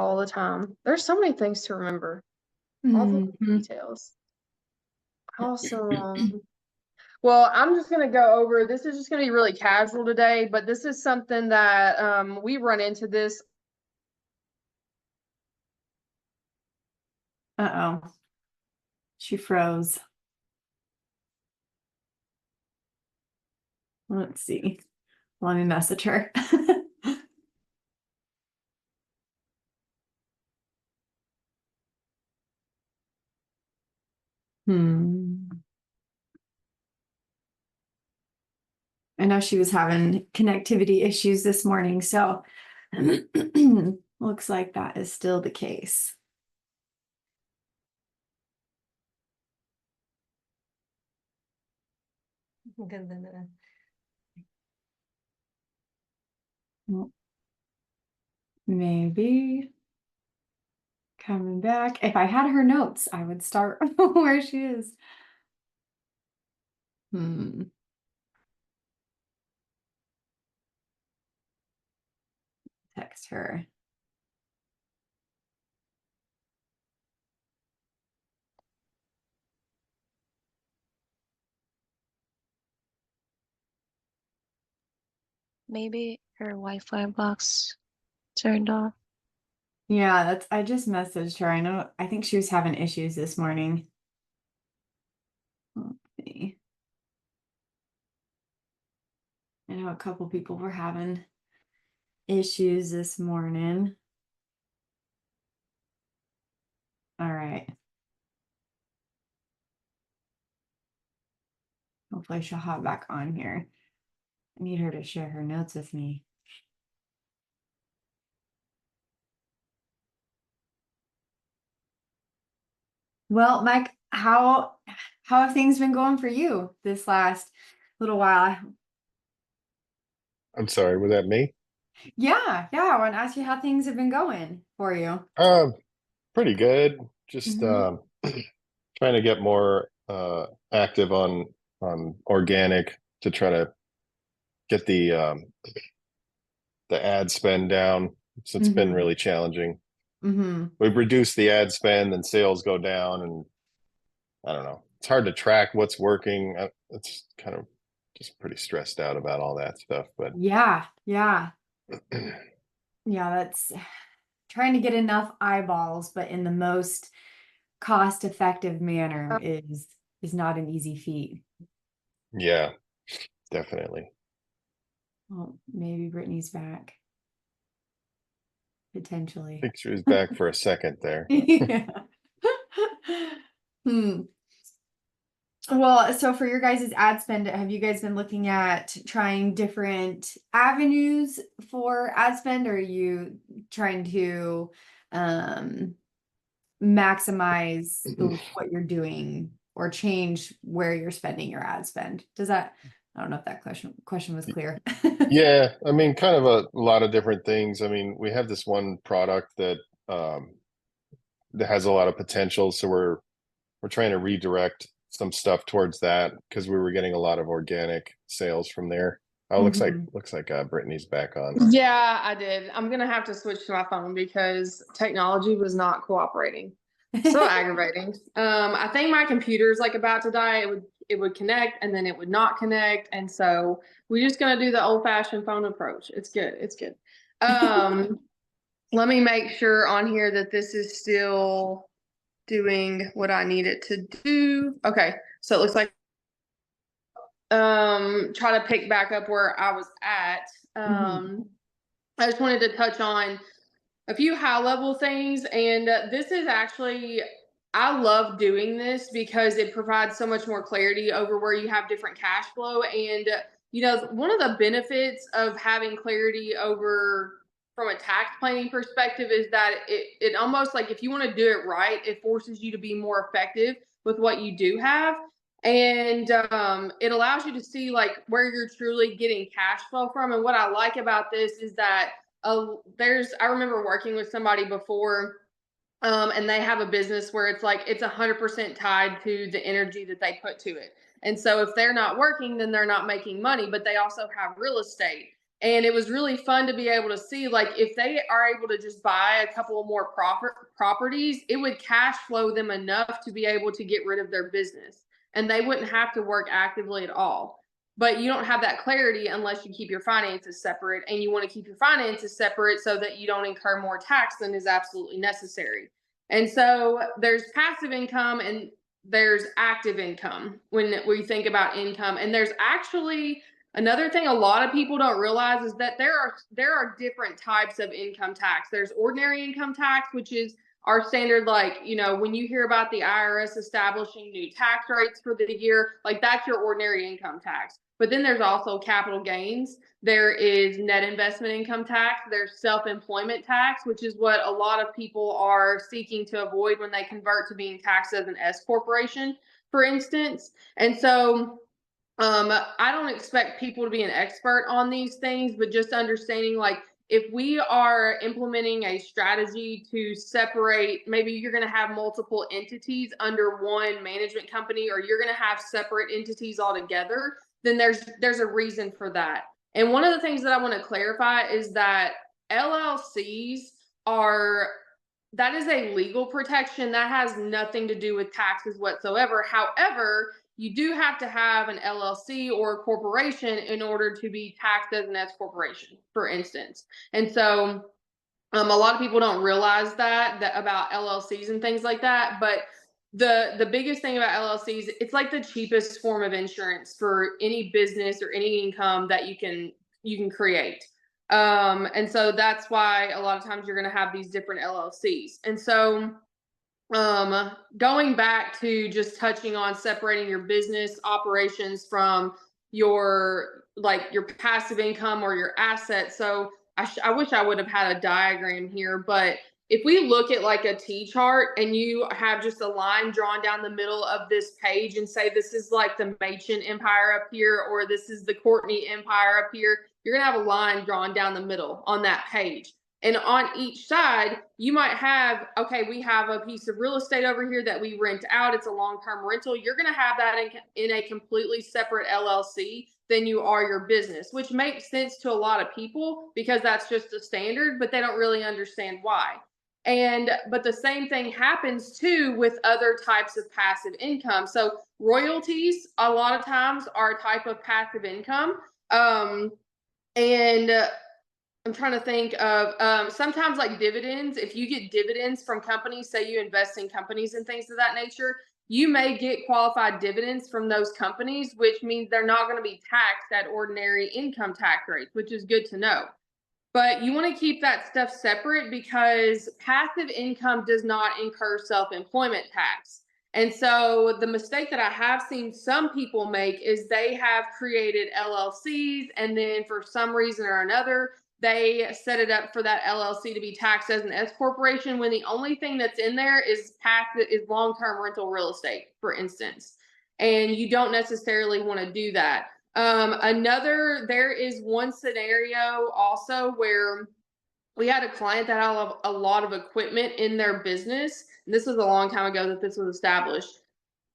all the time. There's so many things to remember. All the Mhm. details. Awesome. Well, I'm just going to go over, this is just going to be really casual today, but this is something that we run into this. Uh-oh. She froze. Let's see. Let me message her. I know she was having connectivity issues this morning, so looks like that is still the case. Well, maybe coming back. If I had her notes, I would start where she is. Text her. Maybe her Wi-Fi box turned off. Yeah, I just messaged her. I think she was having issues this morning. Let's see. I know a couple people were having issues this morning. All right. Hopefully she'll hop back on here. I need her to share her notes with me. Well, Mike, how have things been going for you this last little while? I'm sorry, was that me? Yeah, I want to ask you how things have been going for you. Pretty good. Just Mhm. trying to get more active on organic to try to get the ad spend down. So it's been really challenging. We've reduced the ad spend and sales go down, and I don't know. It's hard to track what's working. It's kind of just pretty stressed out about all that stuff. But Yeah. That's trying to get enough eyeballs, but in the most cost-effective manner is not an easy feat. yeah, definitely. Well, maybe Brittany's back. I Potentially. think she was back for a second there. Yeah. Well, so for your guys' ad spend, have you guys been looking at trying different avenues for ad spend, or are you trying to maximize what you're doing or change where you're spending your ad spend? I don't know if that question was clear. Yeah, I mean, kind of a lot of different things. I mean, we have this one product that that has a lot of potential, so we're trying to redirect some stuff towards that because we were getting a lot of organic sales from there. Oh, looks like Brittany's back on. Yeah, I did. I'm going to have to switch to my phone because technology was not cooperating. So aggravating. I think my computer's like about to die. It would connect and then it would not connect. And so we're just going to do the old fashioned phone approach. It's good. It's good. Let me make sure on here that this is still doing what I need it to do. Okay. So it looks like try to pick back up where I was at. I just wanted to touch on a few high level things. And this is actually, I love doing this because it provides so much more clarity over where you have different cash flow. And, one of the benefits of having clarity over from a tax planning perspective is that it almost like if you want to do it right, it forces you to be more effective with what you do have. And it allows you to see like where you're truly getting cash flow from. And what I like about this is that I remember working with somebody before, and they have a business where it's like it's 100% tied to the energy that they put to it. And so if they're not working, then they're not making money, but they also have real estate. And it was really fun to be able to see, like, if they are able to just buy a couple more properties, it would cash flow them enough to be able to get rid of their business. And they wouldn't have to work actively at all. But you don't have that clarity unless you keep your finances separate. And you want to keep your finances separate so that you don't incur more tax than is absolutely necessary. And so there's passive income and there's active income when we think about income. And there's actually another thing a lot of people don't realize is that there are different types of income tax. There's ordinary income tax, which is our standard, like, you know, when you hear about the IRS establishing new tax rates for the year, like that's your ordinary income tax. But then there's also capital gains. There is net investment income tax. There's self-employment tax, which is what a lot of people are seeking to avoid when they convert to being taxed as an S corporation, for instance. And so I don't expect people to be an expert on these things, but just understanding, like, if we are implementing a strategy to separate, maybe you're going to have multiple entities under one management company, or you're going to have separate entities altogether, then there's a reason for that. And one of the things that I want to clarify is that LLCs that is a legal protection that has nothing to do with taxes whatsoever. However, you do have to have an LLC or a corporation in order to be taxed as an S corporation, for instance. And so a lot of people don't realize that about LLCs and things like that. But the biggest thing about LLCs, it's like the cheapest form of insurance for any business or any income that you can create. And so that's why a lot of times you're going to have these different LLCs. And so going back to just touching on separating your business operations from your passive income or your assets. So I wish I would have had a diagram here, but if we look at like a T chart and you have just a line drawn down the middle of this page and say this is like the Machen Empire up here, or this is the Courtney Empire up here, you're going to have a line drawn down the middle on that page. And on each side, you might have, okay, we have a piece of real estate over here that we rent out. It's a long-term rental. You're going to have that in a completely separate LLC than you are your business, which makes sense to a lot of people because that's just a standard, but they don't really understand why. But the same thing happens too with other types of passive income. So royalties, a lot of times, are a type of passive income. And I'm trying to think of sometimes like dividends. If you get dividends from companies, say you invest in companies and things of that nature, you may get qualified dividends from those companies, which means they're not going to be taxed at ordinary income tax rates, which is good to know. But you want to keep that stuff separate because passive income does not incur self-employment tax. And so the mistake that I have seen some people make is they have created LLCs, and then for some reason or another, they set it up for that LLC to be taxed as an S corporation when the only thing that's in there is long-term rental real estate, for instance. And you don't necessarily want to do that. There is one scenario also where we had a client that had a lot of equipment in their business. And this was a long time ago that this was established.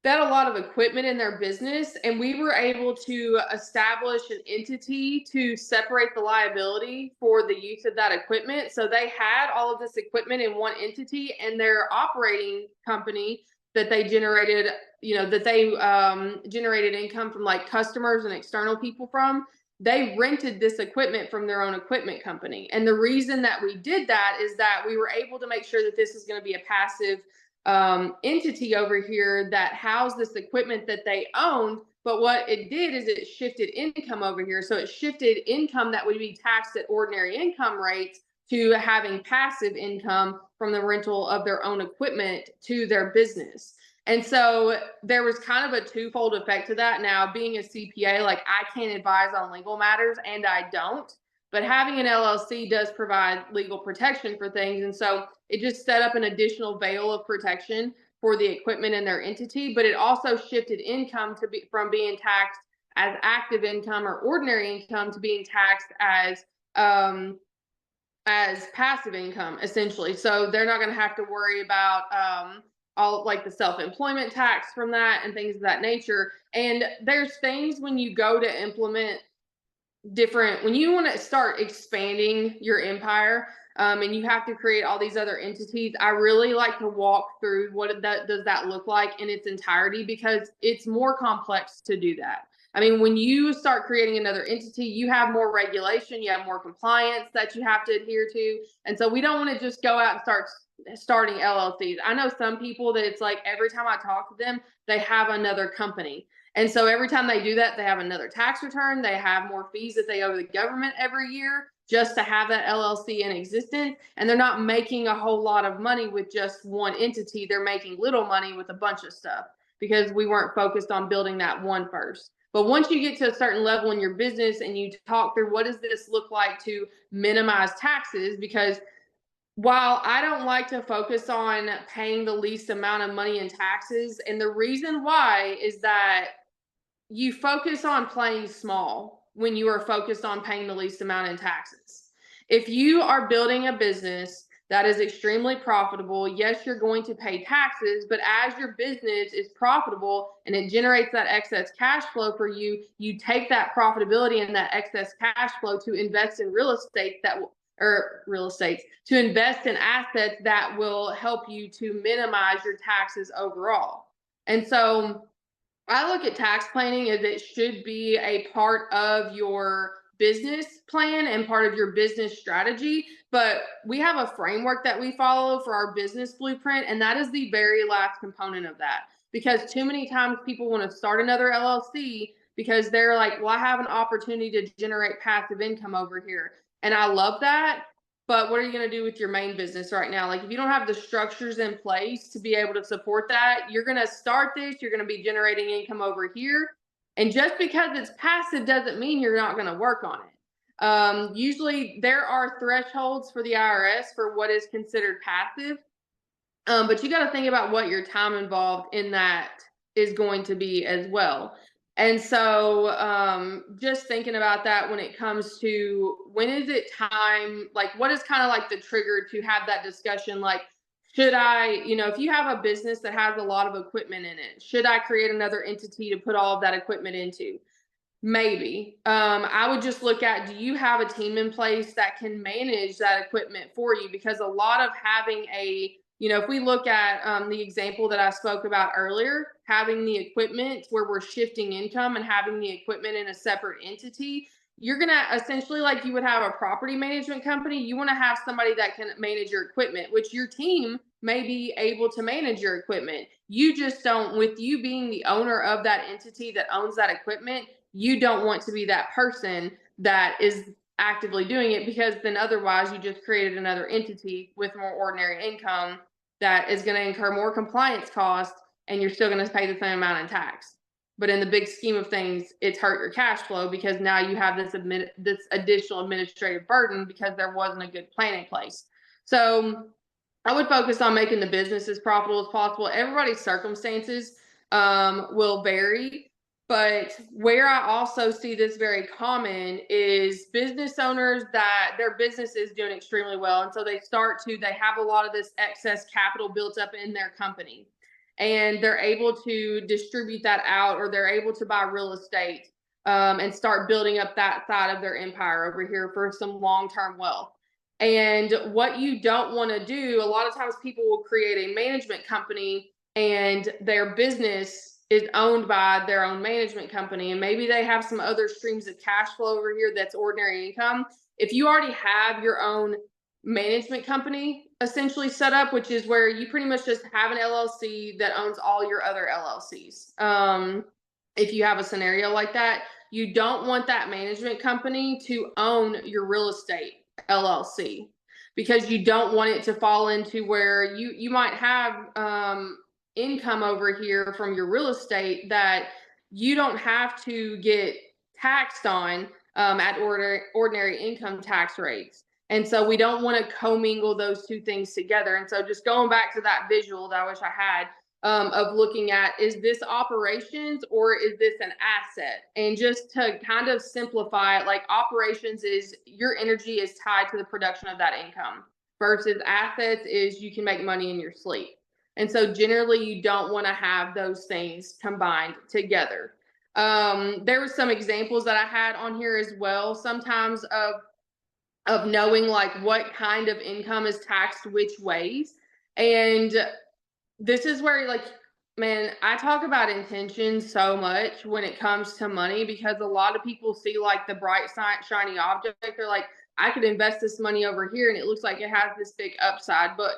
They had a lot of equipment in their business, and we were able to establish an entity to separate the liability for the use of that equipment. So they had all of this equipment in one entity, and their operating company that they generated, generated income from like customers and external people from, they rented this equipment from their own equipment company. And the reason that we did that is that we were able to make sure that this is going to be a passive entity over here that housed this equipment that they owned. But what it did is it shifted income over here. So it shifted income that would be taxed at ordinary income rates to having passive income from the rental of their own equipment to their business. And so there was kind of a twofold effect to that. Now, being a CPA, like, I can't advise on legal matters, and I don't. But having an LLC does provide legal protection for things. And so it just set up an additional veil of protection for the equipment in their entity. But it also shifted income from being taxed as active income or ordinary income to being taxed as passive income, essentially. So they're not going to have to worry about all like the self-employment tax from that and things of that nature. And there's things when you go to implement when you want to start expanding your empire, and you have to create all these other entities, I really like to walk through what does that look like in its entirety, because it's more complex to do that. I mean, when you start creating another entity, you have more regulation, you have more compliance that you have to adhere to. And so we don't want to just go out and starting LLCs. I know some people that it's like every time I talk to them, they have another company. And so every time they do that, they have another tax return. They have more fees that they owe the government every year just to have that LLC in existence. And they're not making a whole lot of money with just one entity. They're making little money with a bunch of stuff because we weren't focused on building that one first. But once you get to a certain level in your business and you talk through what does this look like to minimize taxes, because while I don't like to focus on paying the least amount of money in taxes, and the reason why is that you focus on playing small when you are focused on paying the least amount in taxes. If you are building a business that is extremely profitable, yes, you're going to pay taxes, but as your business is profitable and it generates that excess cash flow for you, you take that profitability and that excess cash flow to invest in to invest in assets that will help you to minimize your taxes overall. And so I look at tax planning as it should be a part of your business plan and part of your business strategy. But we have a framework that we follow for our business blueprint, and that is the very last component of that. Because too many times people want to start another LLC because they're like, well, I have an opportunity to generate passive income over here. And I love that. But what are you going to do with your main business right now? Like, if you don't have the structures in place to be able to support that, you're going to start this, you're going to be generating income over here. And just because it's passive doesn't mean you're not going to work on it. Usually there are thresholds for the IRS for what is considered passive. But you got to think about what your time involved in that is going to be as well. And so just thinking about that when it comes to when is it time, like what is kind of like the trigger to have that discussion? Like, should I, if you have a business that has a lot of equipment in it, should I create another entity to put all of that equipment into? Maybe. I would just look at, do you have a team in place that can manage that equipment for you? Because a lot of having if we look at the example that I spoke about earlier, having the equipment where we're shifting income and having the equipment in a separate entity, you're going to essentially, like you would have a property management company, you want to have somebody that can manage your equipment, which your team may be able to manage your equipment. You just don't, with you being the owner of that entity that owns that equipment, you don't want to be that person that is actively doing it, because then otherwise you just created another entity with more ordinary income that is going to incur more compliance costs, and you're still going to pay the same amount in tax. But in the big scheme of things, it's hurt your cash flow because now you have this additional administrative burden because there wasn't a good plan in place. So I would focus on making the business as profitable as possible. Everybody's circumstances will vary. But where I also see this very common is business owners that their business is doing extremely well. And so they have a lot of this excess capital built up in their company, and they're able to distribute that out, or they're able to buy real estate and start building up that side of their empire over here for some long-term wealth. And what you don't want to do, a lot of times people will create a management company and their business is owned by their own management company, and maybe they have some other streams of cash flow over here that's ordinary income. If you already have your own management company essentially set up, which is where you pretty much just have an LLC that owns all your other LLCs. If you have a scenario like that, you don't want that management company to own your real estate LLC, because you don't want it to fall into where you might have income over here from your real estate that you don't have to get taxed on at ordinary income tax rates. And so we don't want to commingle those two things together. And so just going back to that visual that I wish I had of looking at, is this operations or is this an asset? And just to kind of simplify it, like operations is your energy is tied to the production of that income, versus assets is you can make money in your sleep. And so generally you don't want to have those things combined together. There were some examples that I had on here as well, sometimes of knowing like what kind of income is taxed which ways. And this is where like, man, I talk about intention so much when it comes to money, because a lot of people see like the bright shiny object. They're like, I could invest this money over here and it looks like it has this big upside. But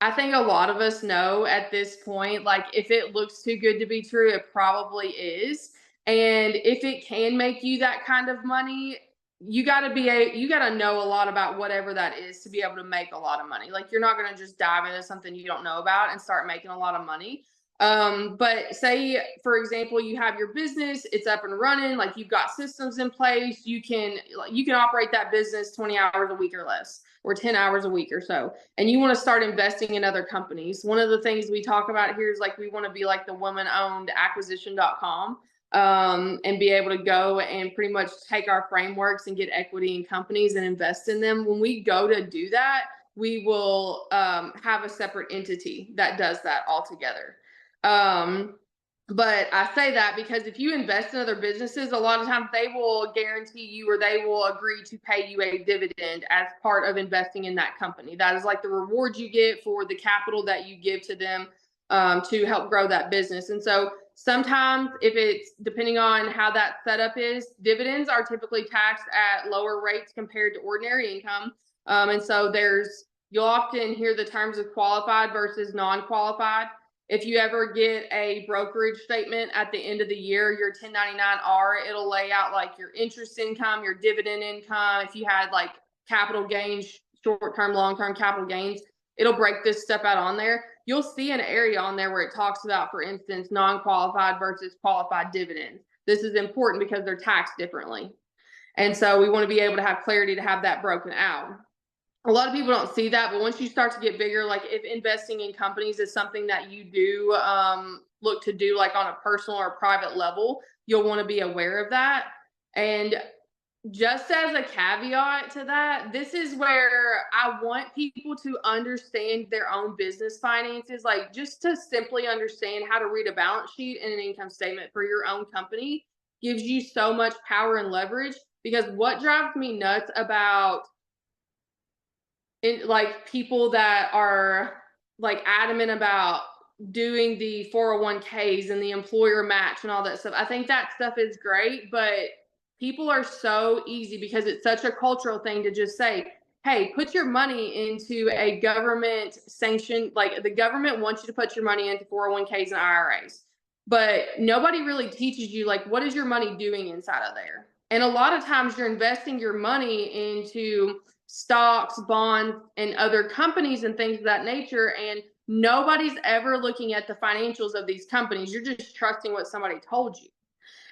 I think a lot of us know at this point, like if it looks too good to be true, it probably is. And if it can make you that kind of money, you got to know a lot about whatever that is to be able to make a lot of money. Like you're not going to just dive into something you don't know about and start making a lot of money. But say for example, you have your business, it's up and running, like you've got systems in place, you can operate that business 20 hours a week or less, or 10 hours a week or so, and you want to start investing in other companies. One of the things we talk about here is like we want to be like the woman-owned acquisition.com. And be able to go and pretty much take our frameworks and get equity in companies and invest in them. When we go to do that, we will have a separate entity that does that altogether. But I say that because if you invest in other businesses, a lot of times they will guarantee you, or they will agree to pay you a dividend as part of investing in that company. That is like the reward you get for the capital that you give to them to help grow that business. And so sometimes, if it's depending on how that setup is, dividends are typically taxed at lower rates compared to ordinary income. And so you'll often hear the terms of qualified versus non-qualified. If you ever get a brokerage statement at the end of the year, your 1099-R, it'll lay out like your interest income, your dividend income. If you had like capital gains, short-term, long-term capital gains, it'll break this stuff out on there. You'll see an area on there where it talks about, for instance, non-qualified versus qualified dividends. This is important because they're taxed differently. And so we want to be able to have clarity to have that broken out. A lot of people don't see that, but once you start to get bigger, like if investing in companies is something that you do look to do like on a personal or private level, you'll want to be aware of that. And just as a caveat to that, this is where I want people to understand their own business finances, like just to simply understand how to read a balance sheet and an income statement for your own company gives you so much power and leverage. Because what drives me nuts about like people that are like adamant about doing the 401ks and the employer match and all that stuff, I think that stuff is great, but people are so easy because it's such a cultural thing to just say, hey, put your money into a government sanctioned, like the government wants you to put your money into 401ks and IRAs, but nobody really teaches you like what is your money doing inside of there. And a lot of times you're investing your money into stocks, bonds, and other companies and things of that nature, and nobody's ever looking at the financials of these companies. You're just trusting what somebody told you.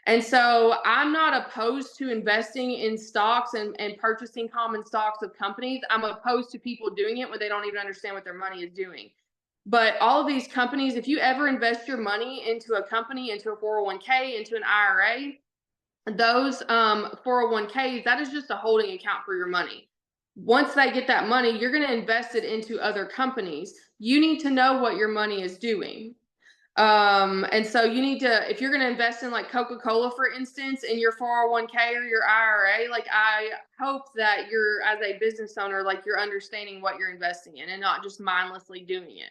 And so I'm not opposed to investing in stocks and purchasing common stocks of companies. I'm opposed to people doing it when they don't even understand what their money is doing. But all of these companies, if you ever invest your money into a company, into a 401k, into an IRA, those 401ks, that is just a holding account for your money. Once they get that money, you're going to invest it into other companies. You need to know what your money is doing. And so you need to, if you're going to invest in like Coca-Cola, for instance, in your 401k or your IRA, like I hope that you're, as a business owner, like you're understanding what you're investing in and not just mindlessly doing it.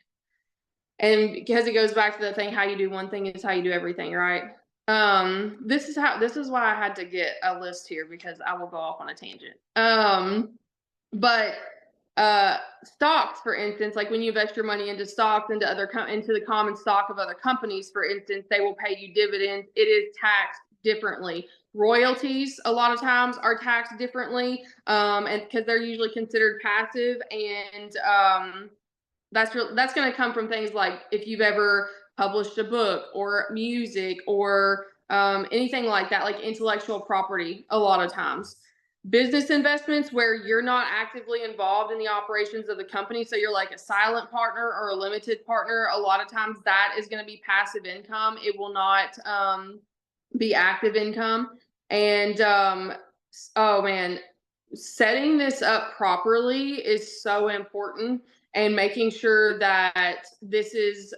And because it goes back to the thing, how you do one thing is how you do everything, right? This is why I had to get a list here, because I will go off on a tangent. But stocks, for instance, like when you invest your money into stocks, into the common stock of other companies, for instance, they will pay you dividends. It is taxed differently. Royalties a lot of times are taxed differently, and because they're usually considered passive, and that's going to come from things like if you've ever published a book or music or anything like that, like intellectual property. A lot of times business investments where you're not actively involved in the operations of the company, so you're like a silent partner or a limited partner, a lot of times that is going to be passive income. It will not be active income. And oh man, setting this up properly is so important, and making sure that this is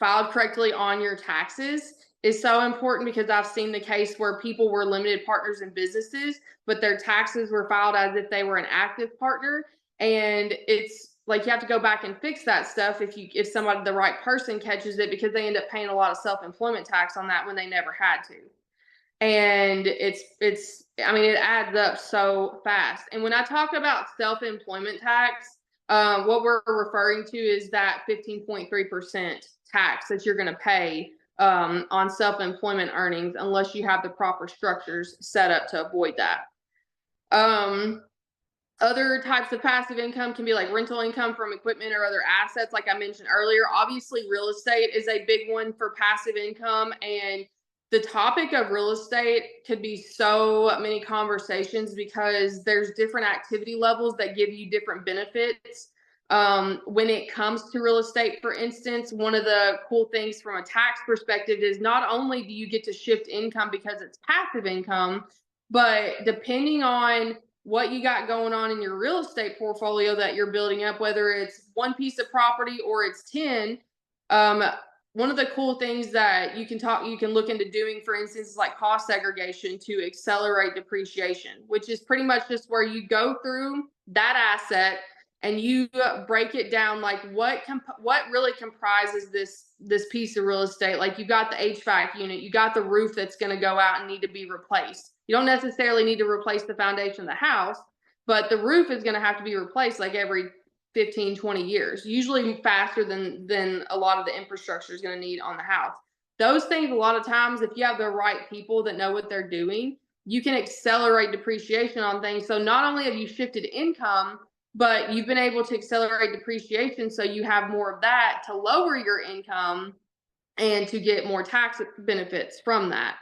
filed correctly on your taxes is so important because I've seen the case where people were limited partners in businesses, but their taxes were filed as if they were an active partner. And it's like you have to go back and fix that stuff if somebody, the right person, catches it, because they end up paying a lot of self-employment tax on that when they never had to. And I mean, it adds up so fast. And when I talk about self-employment tax, what we're referring to is that 15.3% tax that you're going to pay on self-employment earnings, unless you have the proper structures set up to avoid that. Other types of passive income can be like rental income from equipment or other assets, like I mentioned earlier. Obviously, real estate is a big one for passive income, and the topic of real estate could be so many conversations because there's different activity levels that give you different benefits. When it comes to real estate, for instance, one of the cool things from a tax perspective is not only do you get to shift income because it's passive income, but depending on what you got going on in your real estate portfolio that you're building up, whether it's one piece of property or it's 10, one of the cool things that you can look into doing, for instance, is like cost segregation to accelerate depreciation, which is pretty much just where you go through that asset and you break it down, like what really comprises this piece of real estate. Like you got the HVAC unit, you got the roof that's going to go out and need to be replaced. You don't necessarily need to replace the foundation of the house, but the roof is going to have to be replaced like every 15, 20 years, usually faster than a lot of the infrastructure is going to need on the house. Those things, a lot of times, if you have the right people that know what they're doing, you can accelerate depreciation on things. So not only have you shifted income, but you've been able to accelerate depreciation, so you have more of that to lower your income and to get more tax benefits from that.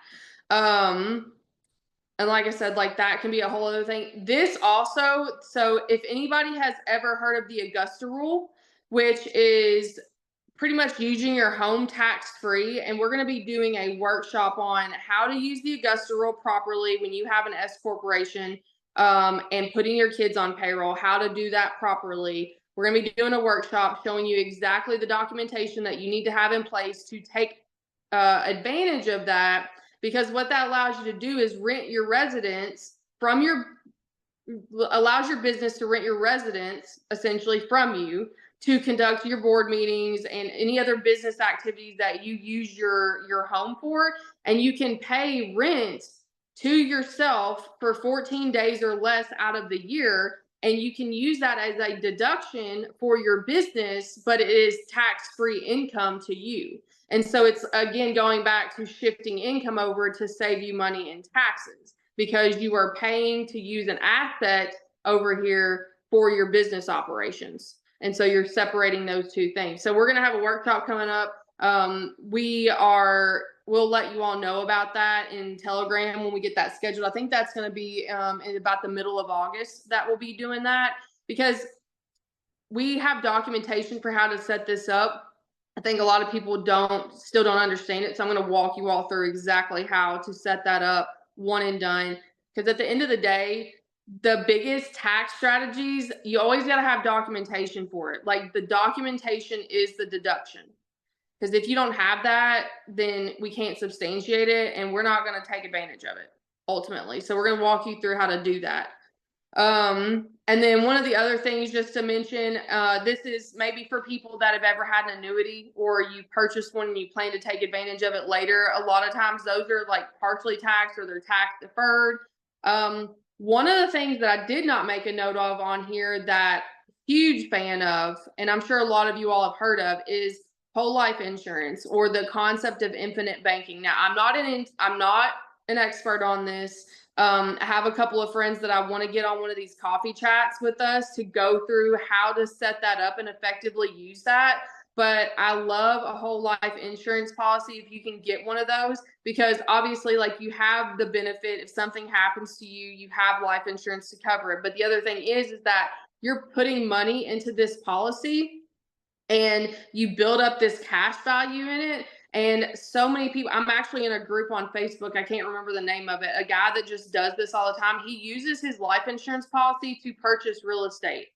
And like I said, like that can be a whole other thing. This also, so if anybody has ever heard of the Augusta rule, which is pretty much using your home tax free, and we're going to be doing a workshop on how to use the Augusta rule properly when you have an S corporation, and putting your kids on payroll, how to do that properly. We're going to be doing a workshop showing you exactly the documentation that you need to have in place to take advantage of that. Because what that allows you to do is rent your residence allows your business to rent your residence essentially from you to conduct your board meetings and any other business activities that you use your home for. And you can pay rent to yourself for 14 days or less out of the year. And you can use that as a deduction for your business, but it is tax-free income to you. And so it's, again, going back to shifting income over to save you money in taxes, because you are paying to use an asset over here for your business operations. And so you're separating those two things. So we're going to have a workshop coming up. We'll let you all know about that in Telegram when we get that scheduled. I think that's going to be in about the middle of August that we'll be doing that, because we have documentation for how to set this up. I think a lot of people still don't understand it. So I'm going to walk you all through exactly how to set that up, one and done. Because at the end of the day, the biggest tax strategies, you always got to have documentation for it. Like the documentation is the deduction. Because if you don't have that, then we can't substantiate it and we're not going to take advantage of it ultimately. So we're going to walk you through how to do that. And then one of the other things just to mention, this is maybe for people that have ever had an annuity or you purchased one and you plan to take advantage of it later. A lot of times those are like partially taxed or they're tax deferred. One of the things that I did not make a note of on here that huge fan of, and I'm sure a lot of you all have heard of, is whole life insurance or the concept of infinite banking. Now, I'm not an expert on this. I have a couple of friends that I want to get on one of these coffee chats with us to go through how to set that up and effectively use that. But I love a whole life insurance policy if you can get one of those, because obviously, like, you have the benefit if something happens to you, you have life insurance to cover it. But the other thing is that you're putting money into this policy and you build up this cash value in it. And so many people, I'm actually in a group on Facebook, I can't remember the name of it, a guy that just does this all the time. He uses his life insurance policy to purchase real estate.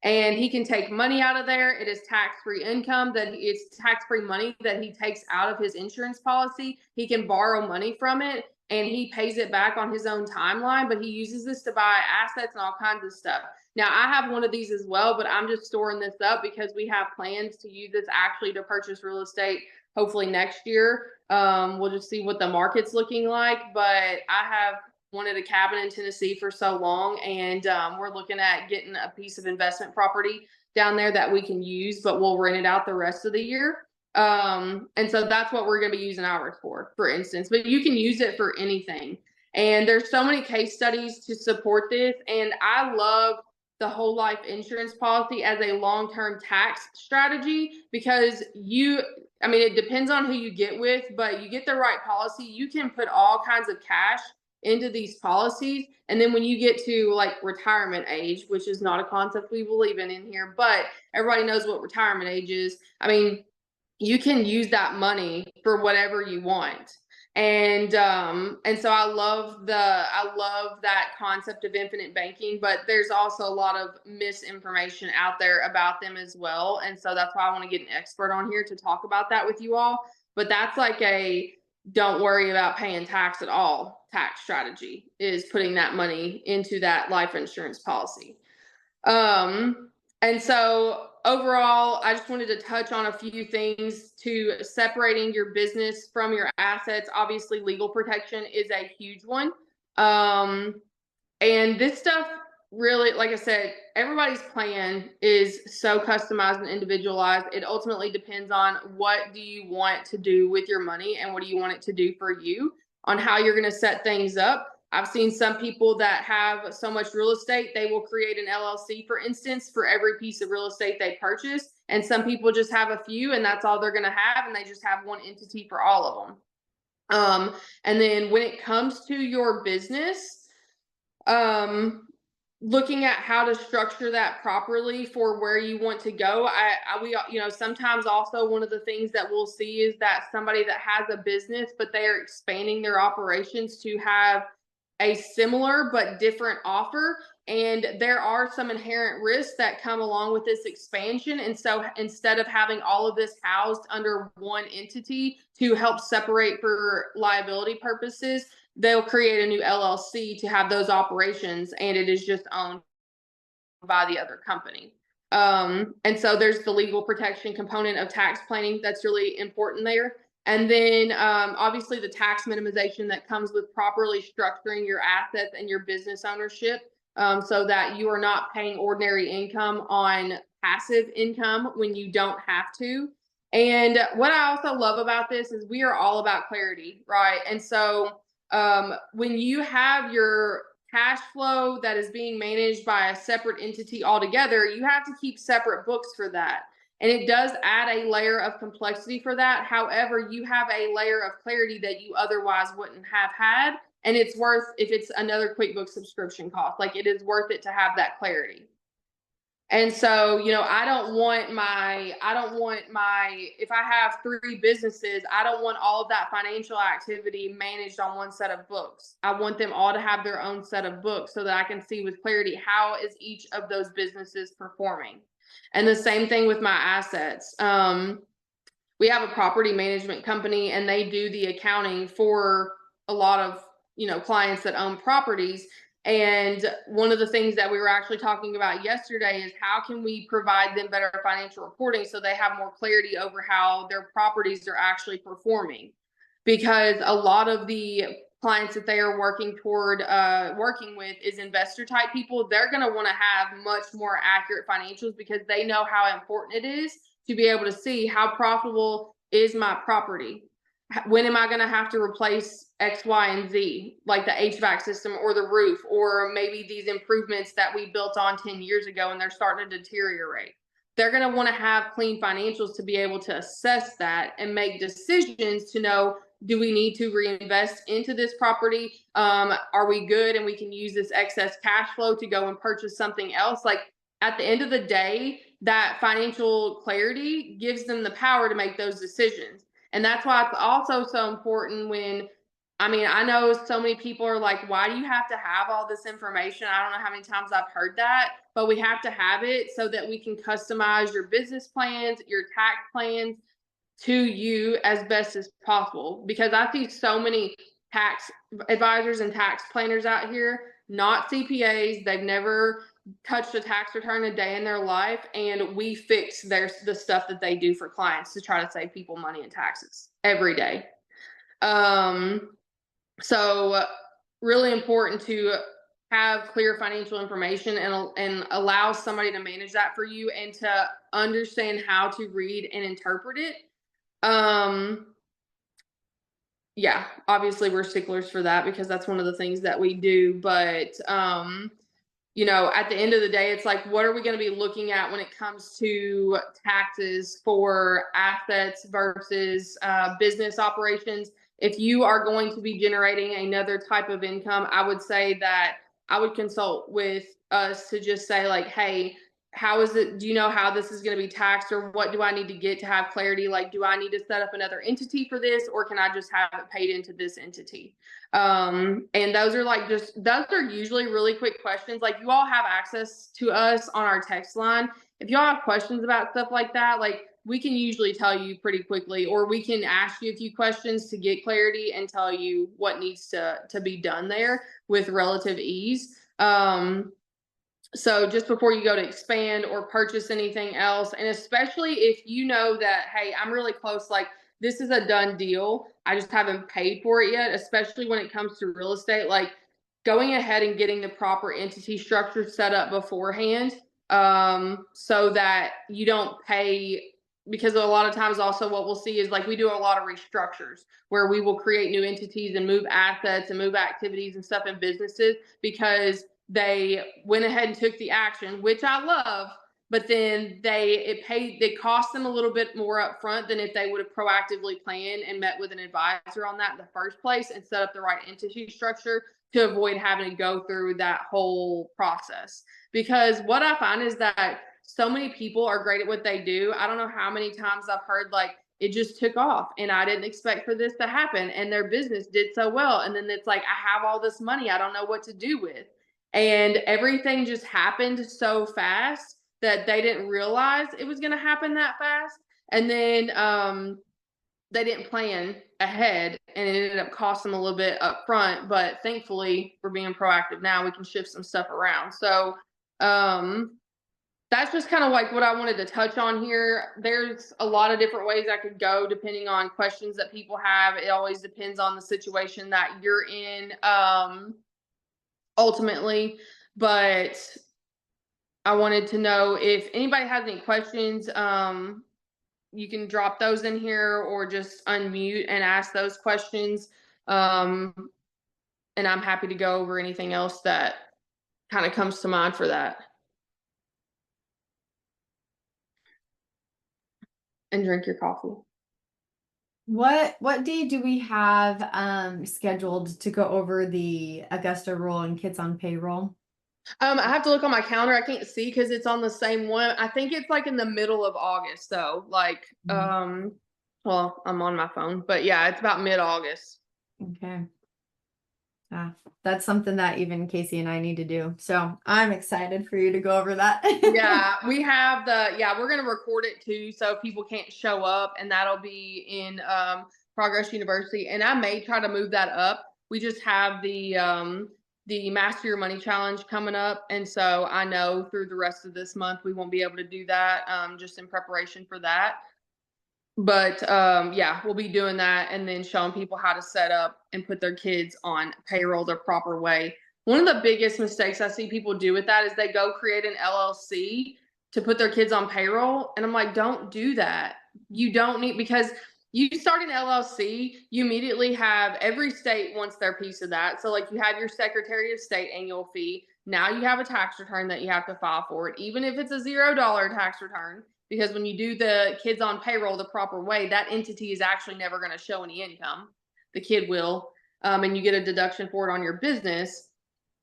and he can take money out of there. It is tax-free income, that it's tax-free money that he takes out of his insurance policy. He can borrow money from it and he pays it back on his own timeline, but he uses this to buy assets and all kinds of stuff. Now, I have one of these as well, but I'm just storing this up because we have plans to use this actually to purchase real estate hopefully next year. We'll just see what the market's looking like, but I have wanted a cabin in Tennessee for so long, and we're looking at getting a piece of investment property down there that we can use, but we'll rent it out the rest of the year. And so that's what we're going to be using ours for instance, but you can use it for anything. And there's so many case studies to support this. And I love the whole life insurance policy as a long-term tax strategy because I mean, it depends on who you get with, but you get the right policy, you can put all kinds of cash into these policies. And then when you get to like retirement age, which is not a concept we believe in here, but everybody knows what retirement age is. I mean, you can use that money for whatever you want. And so I love that concept of infinite banking, but there's also a lot of misinformation out there about them as well. And so that's why I want to get an expert on here to talk about that with you all. But that's like a don't worry about paying tax at all tax strategy, is putting that money into that life insurance policy. And so overall, I just wanted to touch on a few things to separating your business from your assets. Obviously, legal protection is a huge one. And this stuff really, like I said, everybody's plan is so customized and individualized. It ultimately depends on what do you want to do with your money and what do you want it to do for you, on how you're going to set things up. I've seen some people that have so much real estate, they will create an LLC, for instance, for every piece of real estate they purchase. And some people just have a few and that's all they're going to have. And they just have one entity for all of them. And then when it comes to your business, looking at how to structure that properly for where you want to go. We, sometimes also one of the things that we'll see is that somebody that has a business, but they are expanding their operations to have a similar but different offer. And there are some inherent risks that come along with this expansion. And so instead of having all of this housed under one entity to help separate for liability purposes, they'll create a new LLC to have those operations, and it is just owned by the other company. And so there's the legal protection component of tax planning that's really important there. And then obviously the tax minimization that comes with properly structuring your assets and your business ownership, so that you are not paying ordinary income on passive income when you don't have to. And what I also love about this is we are all about clarity, right? And so when you have your cash flow that is being managed by a separate entity altogether, you have to keep separate books for that. And it does add a layer of complexity for that. However, you have a layer of clarity that you otherwise wouldn't have had. And it's worth, if it's another QuickBooks subscription cost, like it is worth it to have that clarity. And so, I don't want my, if I have 3 businesses, I don't want all of that financial activity managed on one set of books. I want them all to have their own set of books so that I can see with clarity, how is each of those businesses performing? And the same thing with my assets. We have a property management company and they do the accounting for a lot of, clients that own properties. And one of the things that we were actually talking about yesterday is how can we provide them better financial reporting so they have more clarity over how their properties are actually performing. Because a lot of the clients that they are working with is investor type people. They're going to want to have much more accurate financials because they know how important it is to be able to see how profitable is my property. When am I going to have to replace X, Y, and Z, like the HVAC system or the roof, or maybe these improvements that we built on 10 years ago and they're starting to deteriorate. They're going to want to have clean financials to be able to assess that and make decisions to know, do we need to reinvest into this property? Are we good and we can use this excess cash flow to go and purchase something else? Like at the end of the day, that financial clarity gives them the power to make those decisions. And that's why it's also so important when I mean, I know so many people are like, why do you have to have all this information? I don't know how many times I've heard that, but we have to have it so that we can customize your business plans, your tax plans to you as best as possible. Because I see so many tax advisors and tax planners out here, not CPAs. They've never touched a tax return a day in their life, and we fix the stuff that they do for clients to try to save people money in taxes every day. So really important to have clear financial information and allow somebody to manage that for you and to understand how to read and interpret it. Yeah, obviously we're sticklers for that because that's one of the things that we do. But you know, at the end of the day, it's like, what are we going to be looking at when it comes to taxes for assets versus business operations? If you are going to be generating another type of income, I would say that I would consult with us to just say like, hey, how is it? Do you know how this is going to be taxed, or what do I need to get to have clarity? Like, do I need to set up another entity for this, or can I just have it paid into this entity? And those are like those are usually really quick questions. Like, you all have access to us on our text line. If y'all have questions about stuff like that, like, we can usually tell you pretty quickly, or we can ask you a few questions to get clarity and tell you what needs to be done there with relative ease. So just before you go to expand or purchase anything else, and especially if you know that, hey, I'm really close, like, this is a done deal, I just haven't paid for it yet, especially when it comes to real estate, like, going ahead and getting the proper entity structure set up beforehand, so that you don't pay. Because a lot of times also what we'll see is, like, we do a lot of restructures where we will create new entities and move assets and move activities and stuff in businesses because they went ahead and took the action, which I love, but then they cost them a little bit more up front than if they would have proactively planned and met with an advisor on that in the first place and set up the right entity structure to avoid having to go through that whole process. Because what I find is that so many people are great at what they do. I don't know how many times I've heard, like, it just took off and I didn't expect for this to happen, and their business did so well. And then it's like, I have all this money I don't know what to do with. And everything just happened so fast that they didn't realize it was going to happen that fast. And then they didn't plan ahead, and it ended up costing them a little bit up front. But thankfully, we're being proactive now. We can shift some stuff around. So that's just kind of like what I wanted to touch on here. There's a lot of different ways I could go depending on questions that people have. It always depends on the situation that you're in. Ultimately, but I wanted to know if anybody has any questions. You can drop those in here or just unmute and ask those questions. And I'm happy to go over anything else that kind of comes to mind for that. And drink your coffee. What day do we have scheduled to go over the Augusta rule and kids on payroll? I have to look on my calendar. I can't see because it's on the same one. I think it's like in the middle of August though. Like, well, I'm on my phone, but yeah, it's about mid-August. Okay. That's something that even Casey and I need to do. So I'm excited for you to go over that. Yeah, we have we're going to record it too. So if people can't show up, and that'll be in Progress University. And I may try to move that up. We just have the Master Your Money Challenge coming up. And so I know through the rest of this month, we won't be able to do that just in preparation for that. But yeah, we'll be doing that and then showing people how to set up and put their kids on payroll the proper way. One of the biggest mistakes I see people do with that is they go create an LLC to put their kids on payroll. And I'm like, don't do that. You don't need, because you start an LLC, you immediately have, every state wants their piece of that. So like, you have your Secretary of State annual fee. Now you have a tax return that you have to file for it, even if it's a $0 tax return. Because when you do the kids on payroll the proper way, that entity is actually never going to show any income. The kid will, and you get a deduction for it on your business.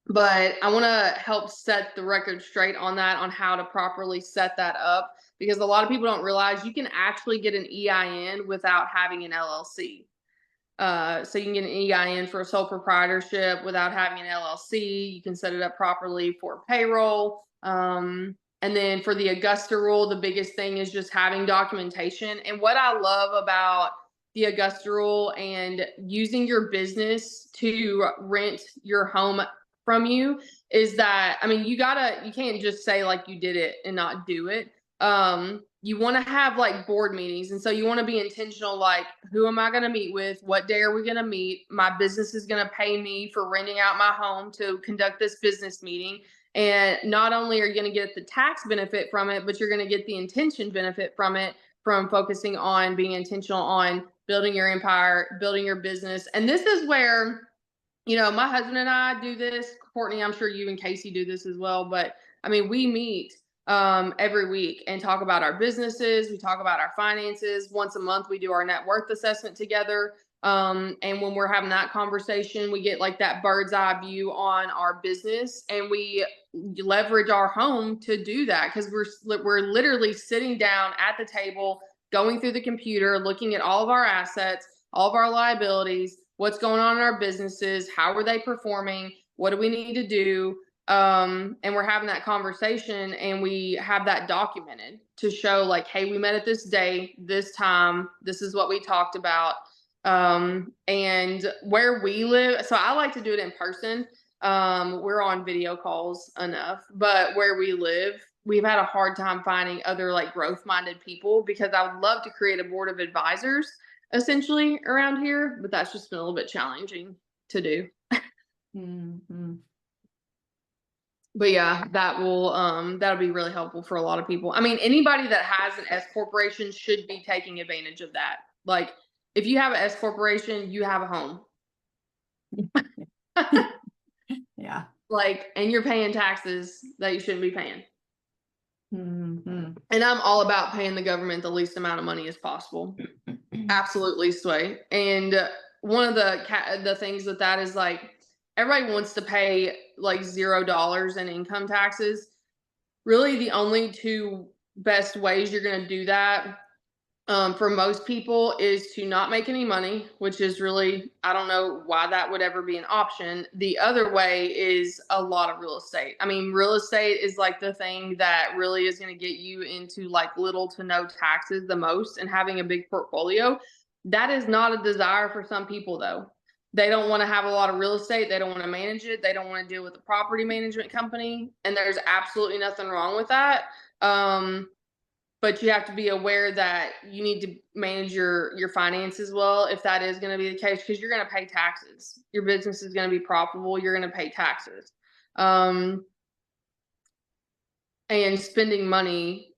But I want to help set the record straight on that, on how to properly set that up, because a lot of people don't realize you can actually get an EIN without having an LLC. So you can get an EIN for a sole proprietorship without having an LLC. You can set it up properly for payroll. And then for the Augusta rule, the biggest thing is just having documentation. And what I love about the Augusta rule and using your business to rent your home from you is that, I mean, you can't just say like you did it and not do it. You want to have like board meetings. And so you want to be intentional, like, who am I going to meet with? What day are we going to meet? My business is going to pay me for renting out my home to conduct this business meeting. And not only are you going to get the tax benefit from it, but you're going to get the intention benefit from it, from focusing on being intentional on building your empire, building your business. And this is where, you know, my husband and I do this. Courtney, I'm sure you and Casey do this as well. But I mean, we meet every week and talk about our businesses. We talk about our finances. Once a month, we do our net worth assessment together. And when we're having that conversation, we get like that bird's eye view on our business, and we leverage our home to do that, because we're literally sitting down at the table, going through the computer, looking at all of our assets, all of our liabilities, what's going on in our businesses, how are they performing, what do we need to do, and we're having that conversation, and we have that documented to show like, hey, we met at this day, this time, this is what we talked about. And where we live, so I like to do it in person. We're on video calls enough, but where we live, we've had a hard time finding other like growth minded people, because I would love to create a board of advisors essentially around here, but that's just been a little bit challenging to do. Mm-hmm. But yeah, that'll be really helpful for a lot of people. I mean, anybody that has an S corporation should be taking advantage of that. Like, if you have an S corporation, you have a home. Yeah. Like, and you're paying taxes that you shouldn't be paying. Mm-hmm. And I'm all about paying the government the least amount of money as possible. Absolutely, Sway. And one of the things with that is like, everybody wants to pay like $0 in income taxes. Really, the only two best ways you're going to do that for most people is to not make any money, which is really, I don't know why that would ever be an option. The other way is a lot of real estate. I mean, real estate is like the thing that really is going to get you into like little to no taxes the most, and having a big portfolio. That is not a desire for some people though. They don't want to have a lot of real estate. They don't want to manage it. They don't want to deal with a property management company. And there's absolutely nothing wrong with that. But you have to be aware that you need to manage your finances well, if that is going to be the case, because you're going to pay taxes. Your business is going to be profitable. You're going to pay taxes. And spending money,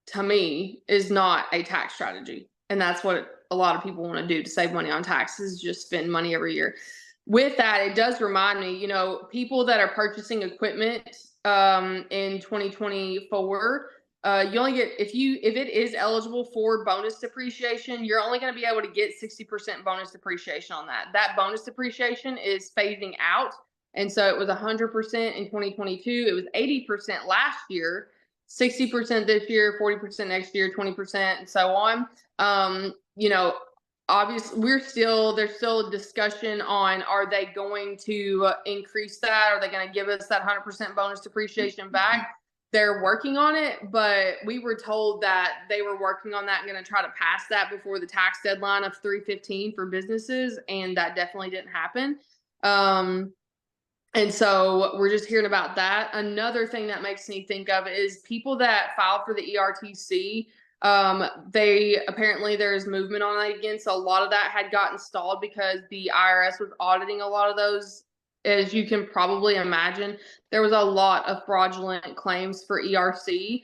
to me, is not a tax strategy. And that's what a lot of people want to do to save money on taxes, just spend money every year. With that, it does remind me, you know, people that are purchasing equipment in 2024, you only get, if it is eligible for bonus depreciation, you're only going to be able to get 60% bonus depreciation on that. That bonus depreciation is phasing out. And so it was 100% in 2022. It was 80% last year, 60% this year, 40% next year, 20%, and so on. You know, obviously there's still a discussion on, are they going to increase that? Are they going to give us that 100% bonus depreciation back? They're working on it, but we were told that they were working on that and going to try to pass that before the tax deadline of 3/15 for businesses, and that definitely didn't happen. And so we're just hearing about that. Another thing that makes me think of is people that filed for the ERTC. There's movement on it again. So a lot of that had gotten stalled because the IRS was auditing a lot of those. As you can probably imagine, there was a lot of fraudulent claims for ERC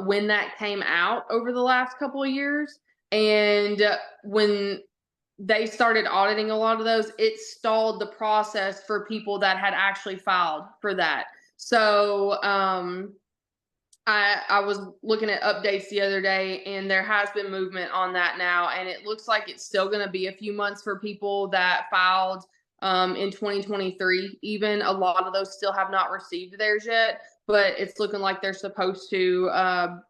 when that came out over the last couple of years. And when they started auditing a lot of those, it stalled the process for people that had actually filed for that. So I was looking at updates the other day, and there has been movement on that now, and it looks like it's still going to be a few months for people that filed in 2023. Even a lot of those still have not received theirs yet, but it's looking like they're supposed to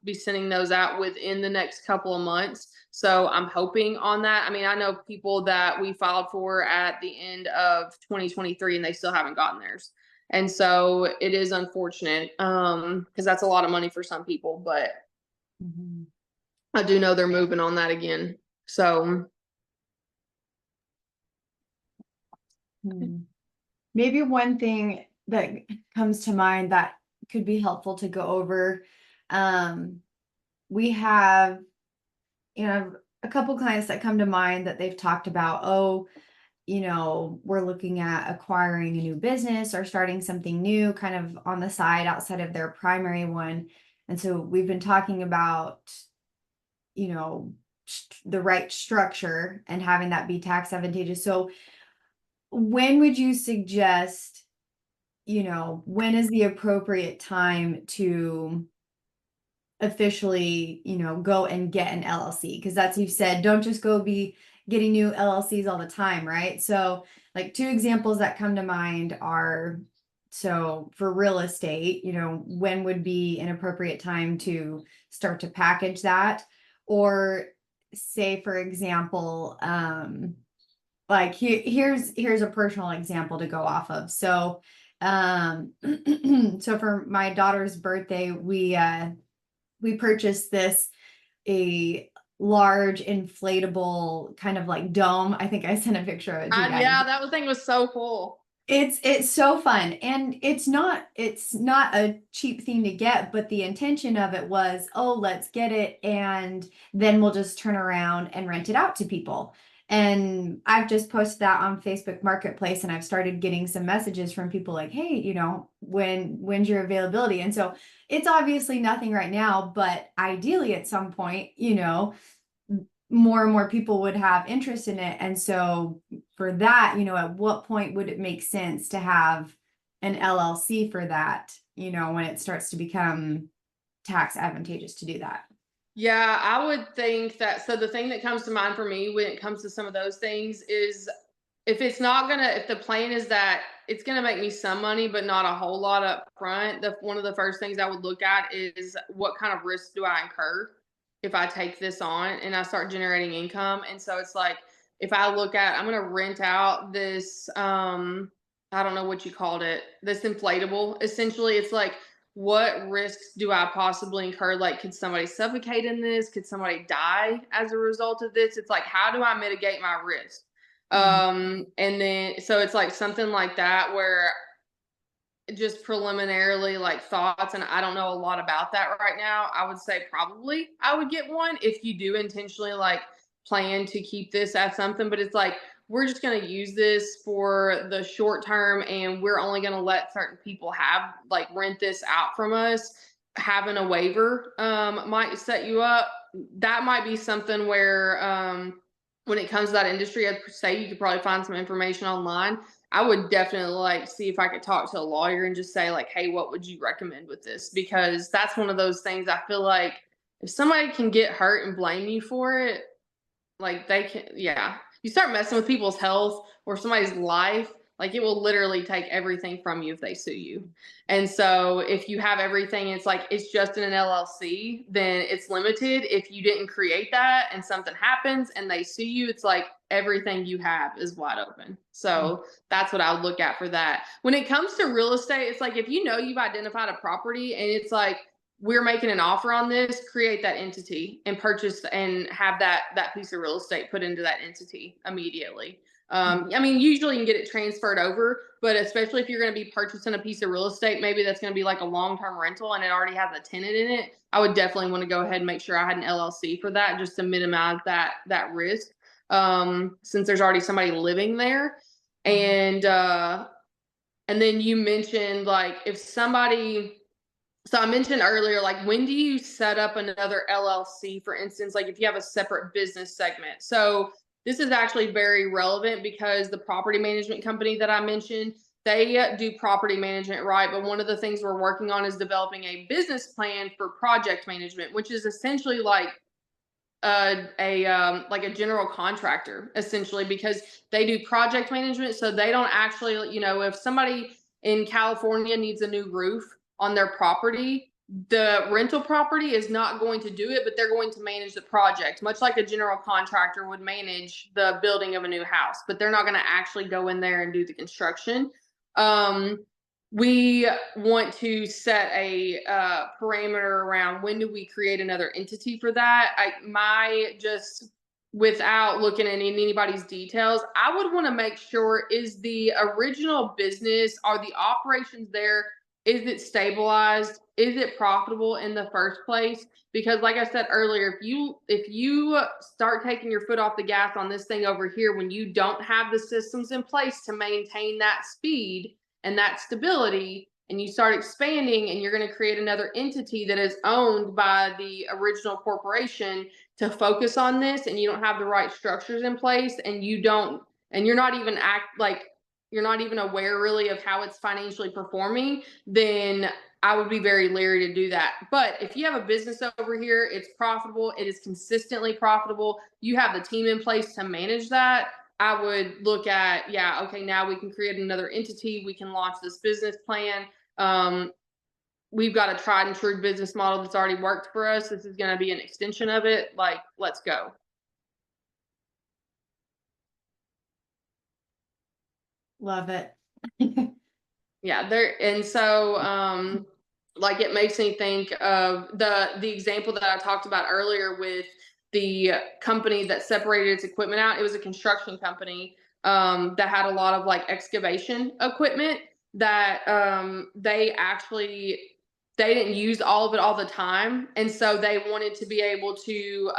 be sending those out within the next couple of months. So I'm hoping on that. I mean, I know people that we filed for at the end of 2023 and they still haven't gotten theirs. And so it is unfortunate, because that's a lot of money for some people, but Mhm. I do know they're moving on that again. So Hmm. Maybe one thing that comes to mind that could be helpful to go over. We have, a couple clients that come to mind that they've talked about, oh, we're looking at acquiring a new business or starting something new kind of on the side outside of their primary one. And so we've been talking about, the right structure and having that be tax advantageous. So when would you suggest, when is the appropriate time to officially, go and get an LLC? Because that's, you've said, don't just go be getting new LLCs all the time, right? So, like, two examples that come to mind are, so for real estate, when would be an appropriate time to start to package that? Or say, for example, like here's a personal example to go off of. So, so for my daughter's birthday, we purchased a large inflatable kind of like dome. I think I sent a picture of it to you guys. yeah, that thing was so cool. It's so fun, and it's not a cheap thing to get, but the intention of it was, oh, let's get it and then we'll just turn around and rent it out to people. And I've just posted that on Facebook Marketplace, and I've started getting some messages from people like, hey, when's your availability? And so it's obviously nothing right now, but ideally at some point, more and more people would have interest in it. And so for that, at what point would it make sense to have an LLC for that, when it starts to become tax advantageous to do that? Yeah, I would think that. So the thing that comes to mind for me when it comes to some of those things is, if the plan is that it's gonna make me some money, but not a whole lot up front, one of the first things I would look at is what kind of risk do I incur if I take this on and I start generating income. And so it's like, if I look at, I'm gonna rent out this, I don't know what you called it, this inflatable. Essentially, it's like, what risks do I possibly incur? Like, could somebody suffocate in this? Could somebody die as a result of this? It's like, how do I mitigate my risk? And then, so it's like something like that where just preliminarily, like, thoughts, and I don't know a lot about that right now. I would say probably I would get one if you do intentionally, like, plan to keep this at something, but it's like, we're just going to use this for the short term and we're only going to let certain people have, like, rent this out from us. Having a waiver might set you up. That might be something where, when it comes to that industry, I'd say you could probably find some information online. I would definitely, like, see if I could talk to a lawyer and just say, like, hey, what would you recommend with this? Because that's one of those things I feel like, if somebody can get hurt and blame you for it, like, they can, yeah. You start messing with people's health or somebody's life, like, it will literally take everything from you if they sue you. And so if you have everything, it's like, it's just in an LLC, then it's limited. If you didn't create that and something happens and they sue you, it's like everything you have is wide open. So that's what I would look at for that. When it comes to real estate, it's like, if you've identified a property and it's like, we're making an offer on this, create that entity and purchase and have that piece of real estate put into that entity immediately. I mean, usually you can get it transferred over, but especially if you're going to be purchasing a piece of real estate, maybe that's going to be like a long-term rental and it already has a tenant in it, I would definitely want to go ahead and make sure I had an LLC for that, just to minimize that risk. Since there's already somebody living there. And then you mentioned, like, if somebody, so I mentioned earlier, like, when do you set up another LLC, for instance, like if you have a separate business segment? So this is actually very relevant because the property management company that I mentioned, they do property management, right? But one of the things we're working on is developing a business plan for project management, which is essentially like like a general contractor, essentially, because they do project management. So they don't actually, if somebody in California needs a new roof on their property, the rental property is not going to do it, but they're going to manage the project, much like a general contractor would manage the building of a new house, but they're not going to actually go in there and do the construction. We want to set a parameter around when do we create another entity for that. Without looking at anybody's details, I would want to make sure, is the original business, are the operations there, is it stabilized? Is it profitable in the first place? Because like I said earlier, if you start taking your foot off the gas on this thing over here when you don't have the systems in place to maintain that speed and that stability, and you start expanding and you're going to create another entity that is owned by the original corporation to focus on this, and you don't have the right structures in place, and you're not even aware really of how it's financially performing, then I would be very leery to do that. But if you have a business over here, it's profitable, it is consistently profitable, you have the team in place to manage that, I would look at, yeah, okay, now we can create another entity, we can launch this business plan. We've got a tried and true business model that's already worked for us. This is going to be an extension of it. Like, let's go. Love it. Yeah, like, it makes me think of the example that I talked about earlier with the company that separated its equipment out. It was a construction company that had a lot of like excavation equipment that they didn't use all of it all the time, and so they wanted to be able to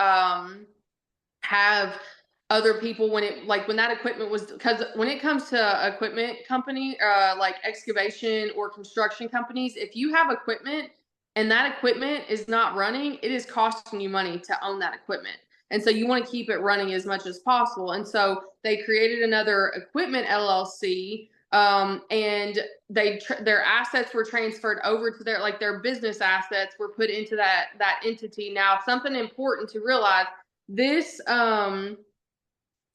have other people when that equipment was, because when it comes to equipment company, like excavation or construction companies, if you have equipment and that equipment is not running, it is costing you money to own that equipment. And so you want to keep it running as much as possible. And so they created another equipment LLC, and their assets were transferred over to their business assets were put into that entity. Now, something important to realize, this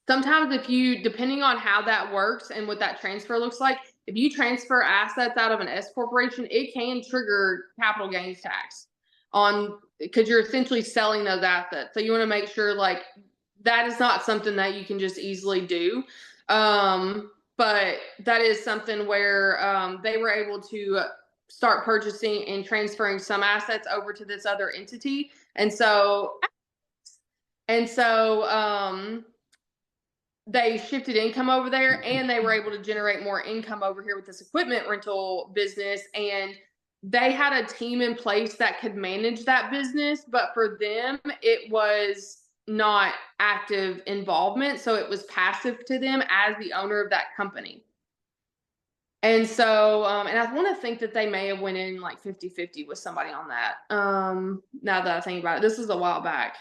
sometimes depending on how that works and what that transfer looks like, if you transfer assets out of an S corporation, it can trigger capital gains tax because you're essentially selling those assets. So you want to make sure like that is not something that you can just easily do. But that is something where they were able to start purchasing and transferring some assets over to this other entity. And so they shifted income over there, and they were able to generate more income over here with this equipment rental business. And they had a team in place that could manage that business, but for them, it was not active involvement. So it was passive to them as the owner of that company. And so, and I want to think that they may have went in like 50-50 with somebody on that. Now that I think about it, this was a while back.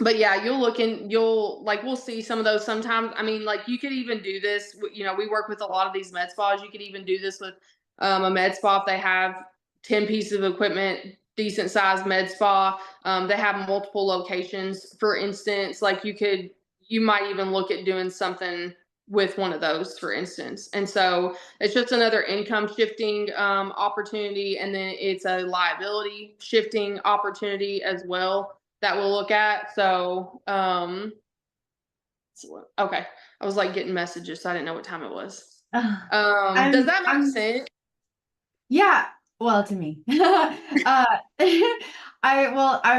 But yeah, we'll see some of those sometimes. I mean, like, you could even do this, we work with a lot of these med spas. You could even do this with a med spa if they have 10 pieces of equipment, decent sized med spa. They have multiple locations, for instance. Like, you might even look at doing something with one of those, for instance. And so it's just another income shifting opportunity, and then it's a liability shifting opportunity as well that we'll look at. So okay, I was like getting messages, so I didn't know what time it was. Does that make sense? Yeah, well, to me. I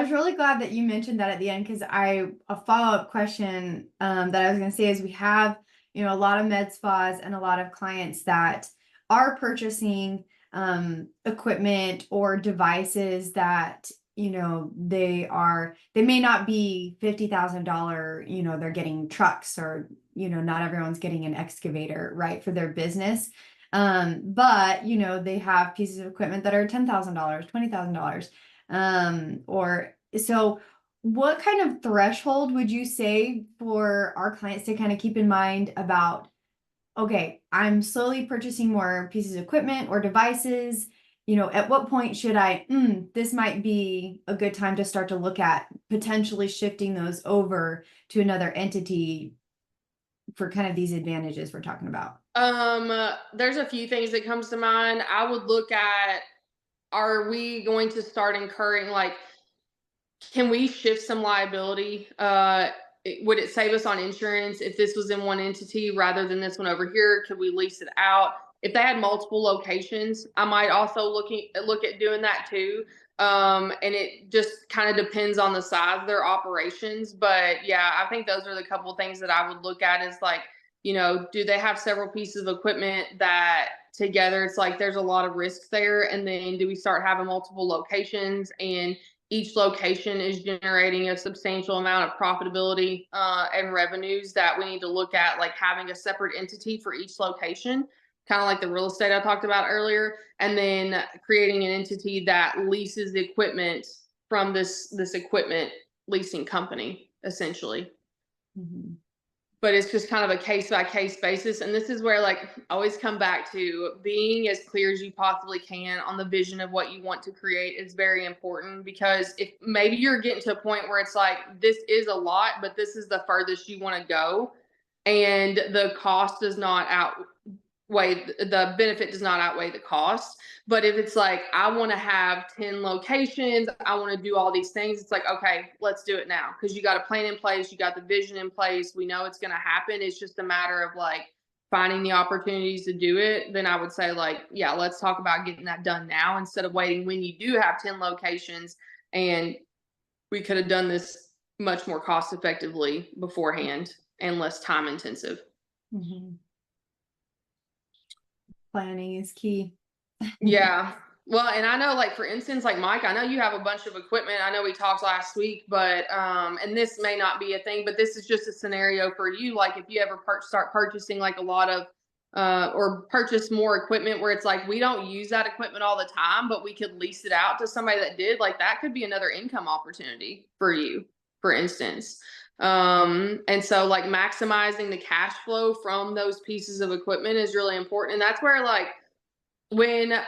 was really glad that you mentioned that at the end, because a follow-up question that I was going to say is, we have a lot of med spas and a lot of clients that are purchasing equipment or devices that they may not be $50,000, they're getting trucks, or not everyone's getting an excavator, right, for their business. But they have pieces of equipment that are $10,000, $20,000. Or so what kind of threshold would you say for our clients to kind of keep in mind about, okay, I'm slowly purchasing more pieces of equipment or devices, at what point should this might be a good time to start to look at potentially shifting those over to another entity for kind of these advantages we're talking about? There's a few things that comes to mind. I would look at are we going to start incurring, like, can we shift some liability? Would it save us on insurance if this was in one entity rather than this one over here? Could we lease it out? If they had multiple locations, I might also look at doing that too. And it just kind of depends on the size of their operations. But yeah, I think those are the couple of things that I would look at is like, do they have several pieces of equipment that together it's like there's a lot of risks there? And then do we start having multiple locations and each location is generating a substantial amount of profitability and revenues that we need to look at, like having a separate entity for each location, kind of like the real estate I talked about earlier, and then creating an entity that leases the equipment from this equipment leasing company, essentially. Mhm. But it's just kind of a case by case basis. And this is where, like, I always come back to being as clear as you possibly can on the vision of what you want to create is very important, because if maybe you're getting to a point where it's like, this is a lot, but this is the furthest you want to go. And the cost does not the benefit does not outweigh the cost. But if it's like, I want to have 10 locations, I want to do all these things, it's like, okay, let's do it now. Because you got a plan in place, you got the vision in place, we know it's going to happen. It's just a matter of like finding the opportunities to do it. Then I would say, like, yeah, let's talk about getting that done now instead of waiting when you do have 10 locations. And we could have done this much more cost effectively beforehand and less time intensive. Mhm. Planning is key. Yeah. Well, and I know, like, for instance, like Mike, I know you have a bunch of equipment. I know we talked last week, but and this may not be a thing, but this is just a scenario for you. Like, if you ever start purchasing like a lot of or purchase more equipment where it's like we don't use that equipment all the time, but we could lease it out to somebody that did, like that could be another income opportunity for you, for instance. And so like maximizing the cash flow from those pieces of equipment is really important. And that's where, like, when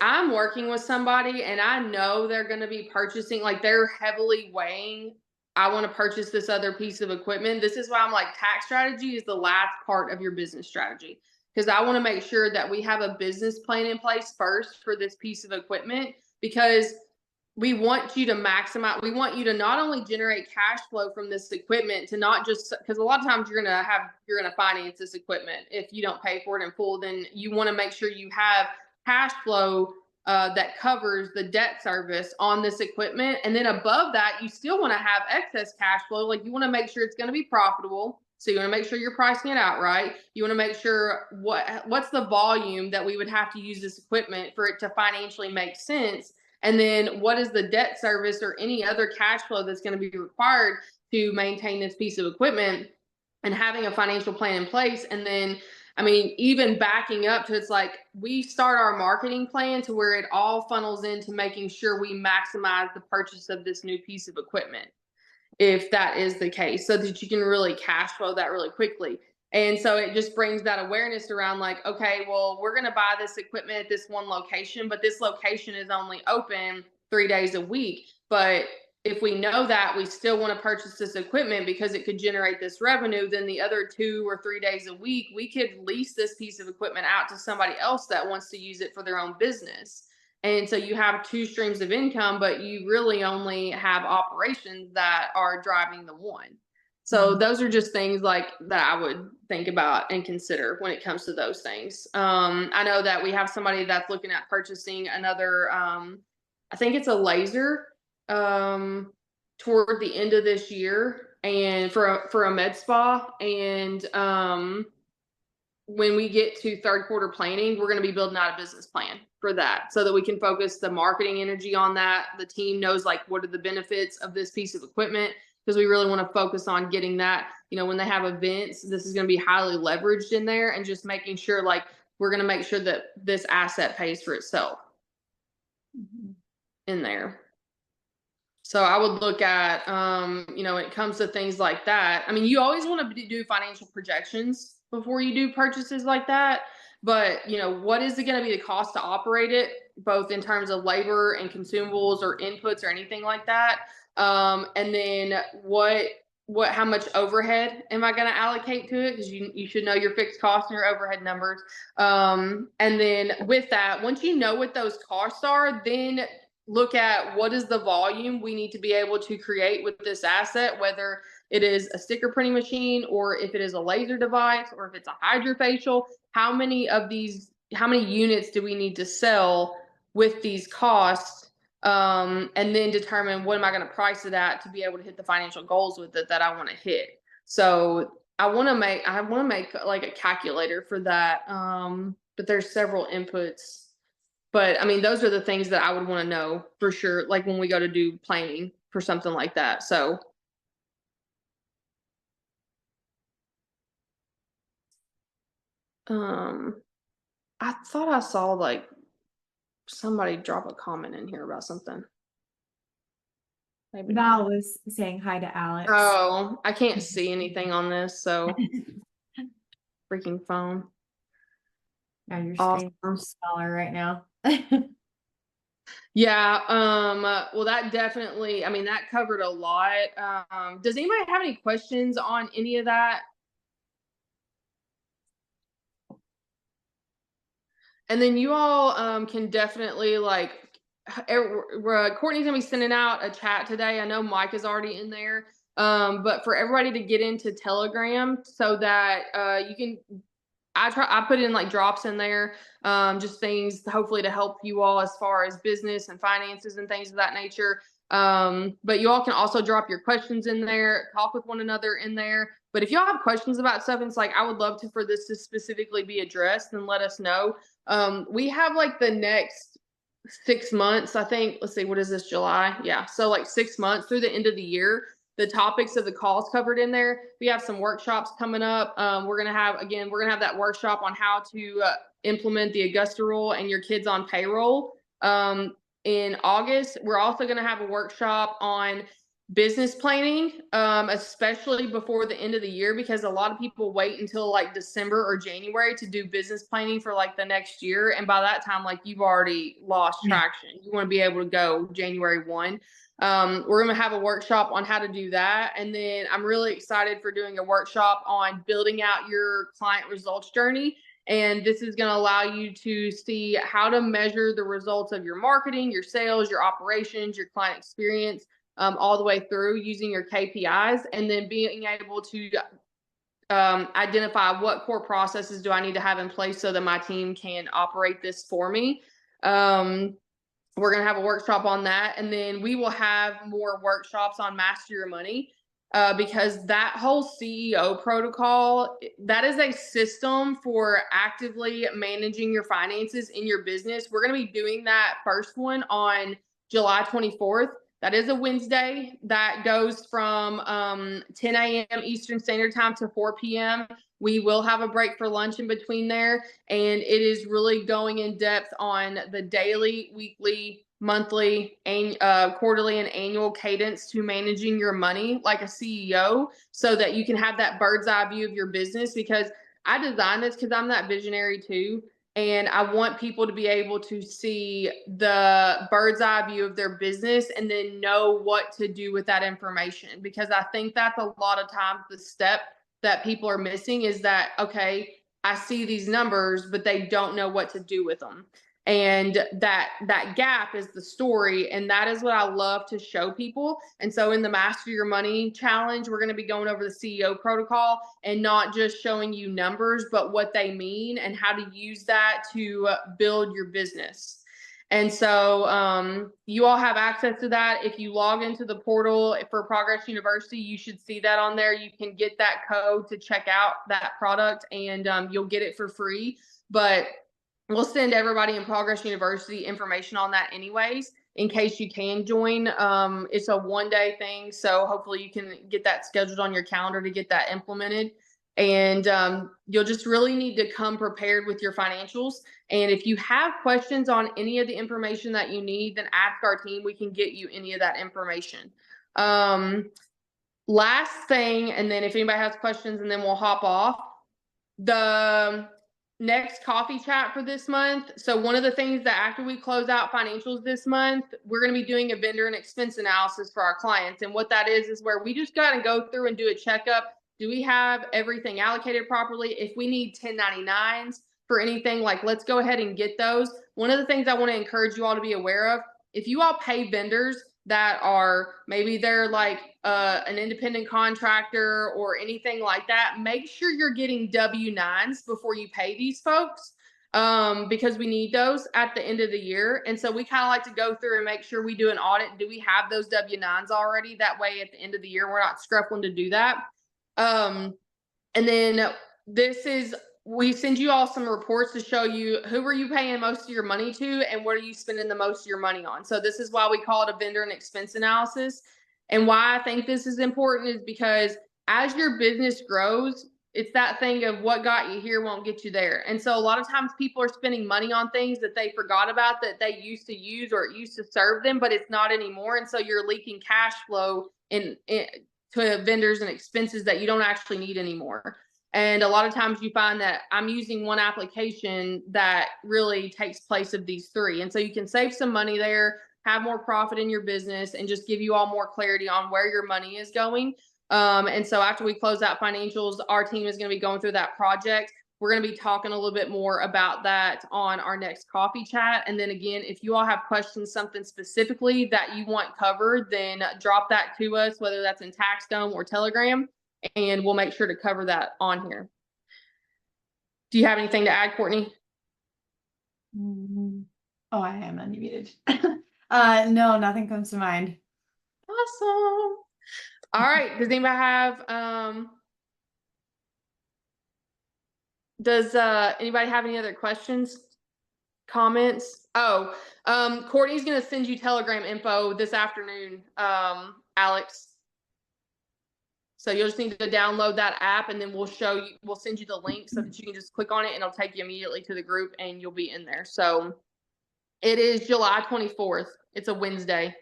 I'm working with somebody and I know they're going to be purchasing, like they're heavily weighing, I want to purchase this other piece of equipment. This is why I'm like, tax strategy is the last part of your business strategy. Because I want to make sure that we have a business plan in place first for this piece of equipment, because we want you to maximize, we want you to not only generate cash flow from this equipment, to not just, because a lot of times you're going to finance this equipment. If you don't pay for it in full, then you want to make sure you have cash flow that covers the debt service on this equipment. And then above that, you still want to have excess cash flow. Like, you want to make sure it's going to be profitable. So you want to make sure you're pricing it out right. You want to make sure what's the volume that we would have to use this equipment for it to financially make sense. And then what is the debt service or any other cash flow that's going to be required to maintain this piece of equipment, and having a financial plan in place. And then, I mean, even backing up to, it's like we start our marketing plan to where it all funnels into making sure we maximize the purchase of this new piece of equipment, if that is the case, so that you can really cash flow that really quickly. And so it just brings that awareness around, like, okay, well, we're going to buy this equipment at this one location, but this location is only open 3 days a week. But if we know that we still want to purchase this equipment because it could generate this revenue, then the other 2 or 3 days a week, we could lease this piece of equipment out to somebody else that wants to use it for their own business. And so you have 2 streams of income, but you really only have operations that are driving the one. So those are just things like that I would think about and consider when it comes to those things. I know that we have somebody that's looking at purchasing another, I think it's a laser, toward the end of this year, and for a med spa. And when we get to third quarter planning, we're going to be building out a business plan for that, so that we can focus the marketing energy on that. The team knows, like, what are the benefits of this piece of equipment, because we really want to focus on getting that, when they have events, this is going to be highly leveraged in there, and just making sure, like, we're going to make sure that this asset pays for itself in there. So I would look at, when it comes to things like that, I mean, you always want to do financial projections before you do purchases like that. But, what is it going to be the cost to operate it, both in terms of labor and consumables or inputs or anything like that? And then what how much overhead am I going to allocate to it? Because you should know your fixed costs and your overhead numbers. And then with that, once you know what those costs are, then look at what is the volume we need to be able to create with this asset, whether it is a sticker printing machine or if it is a laser device or if it's a hydrofacial. How many units do we need to sell with these costs? And then determine what am I going to price it at to be able to hit the financial goals with it that I want to hit. So I want to make like a calculator for that. But there's several inputs. But I mean, those are the things that I would want to know for sure, like when we go to do planning for something like that. So I thought I saw like somebody drop a comment in here about something. Maybe Val was saying hi to Alex. Oh, I can't see anything on this, so freaking phone. Now your Awesome. screen's smaller right now. Yeah, well that definitely, I mean, that covered a lot. Does anybody have any questions on any of that? And then you all can definitely like Courtney's gonna be sending out a chat today. I know Mike is already in there. But for everybody to get into Telegram so that you can I put in like drops in there, just things hopefully to help you all as far as business and finances and things of that nature. But you all can also drop your questions in there, talk with one another in there. But if y'all have questions about stuff, and it's like, I would love for this to specifically be addressed, then let us know. We have like the next 6 months, I think. Let's see, what is this, July? Yeah. So like 6 months through the end of the year, the topics of the calls covered in there. We have some workshops coming up. We're going to have that workshop on how to implement the Augusta rule and your kids on payroll. In August, we're also going to have a workshop on business planning, especially before the end of the year, because a lot of people wait until like December or January to do business planning for like the next year. And by that time, like you've already lost traction. You want to be able to go January 1. We're going to have a workshop on how to do that. And then I'm really excited for doing a workshop on building out your client results journey. And this is going to allow you to see how to measure the results of your marketing, your sales, your operations, your client experience, all the way through using your KPIs, and then being able to identify what core processes do I need to have in place so that my team can operate this for me. We're going to have a workshop on that. And then we will have more workshops on Master Your Money, because that whole CEO protocol, that is a system for actively managing your finances in your business. We're going to be doing that first one on July 24th. That is a Wednesday. That goes from 10 a.m. Eastern Standard Time to 4 p.m. We will have a break for lunch in between there. And it is really going in depth on the daily, weekly, monthly, and quarterly and annual cadence to managing your money like a CEO, so that you can have that bird's eye view of your business. Because I designed this because I'm that visionary too. And I want people to be able to see the bird's eye view of their business and then know what to do with that information. Because I think that's a lot of times the step that people are missing, is that, okay, I see these numbers, but they don't know what to do with them. And that gap is the story. And that is what I love to show people. And so in the Master Your Money Challenge, we're going to be going over the CEO protocol and not just showing you numbers, but what they mean and how to use that to build your business. And so you all have access to that. If you log into the portal for Progress University, you should see that on there. You can get that code to check out that product, and you'll get it for free. But we'll send everybody in Progress University information on that anyways, in case you can join. It's a one-day thing, so hopefully you can get that scheduled on your calendar to get that implemented. And you'll just really need to come prepared with your financials. And if you have questions on any of the information that you need, then ask our team. We can get you any of that information. Last thing, and then if anybody has questions, and then we'll hop off. The next coffee chat for this month. So one of the things that after we close out financials this month, we're going to be doing a vendor and expense analysis for our clients. And what that is where we just got to go through and do a checkup. Do we have everything allocated properly? If we need 1099s for anything, like let's go ahead and get those. One of the things I want to encourage you all to be aware of, if you all pay vendors that are maybe they're like an independent contractor or anything like that, make sure you're getting W-9s before you pay these folks, because we need those at the end of the year. And so we kind of like to go through and make sure we do an audit. Do we have those W-9s already? That way at the end of the year, we're not scruffling to do that. And then we send you all some reports to show you who are you paying most of your money to and what are you spending the most of your money on. So this is why we call it a vendor and expense analysis. And why I think this is important is because as your business grows, it's that thing of what got you here won't get you there. And so a lot of times people are spending money on things that they forgot about that they used to use or it used to serve them, but it's not anymore. And so you're leaking cash flow to vendors and expenses that you don't actually need anymore. And a lot of times you find that I'm using one application that really takes place of these three. And so you can save some money there, have more profit in your business, and just give you all more clarity on where your money is going. And so after we close out financials, our team is going to be going through that project. We're going to be talking a little bit more about that on our next coffee chat. And then again, if you all have questions, something specifically that you want covered, then drop that to us, whether that's in TaxDome or Telegram, and we'll make sure to cover that on here. Do you have anything to add, Courtney? Oh, I am unmuted. No, nothing comes to mind. Awesome. All right. Does anybody have anybody have any other questions, comments? Oh, Courtney's gonna send you Telegram info this afternoon, Alex. So you'll just need to download that app and then we'll send you the link so that you can just click on it and it'll take you immediately to the group and you'll be in there. So it is July 24th. It's a Wednesday.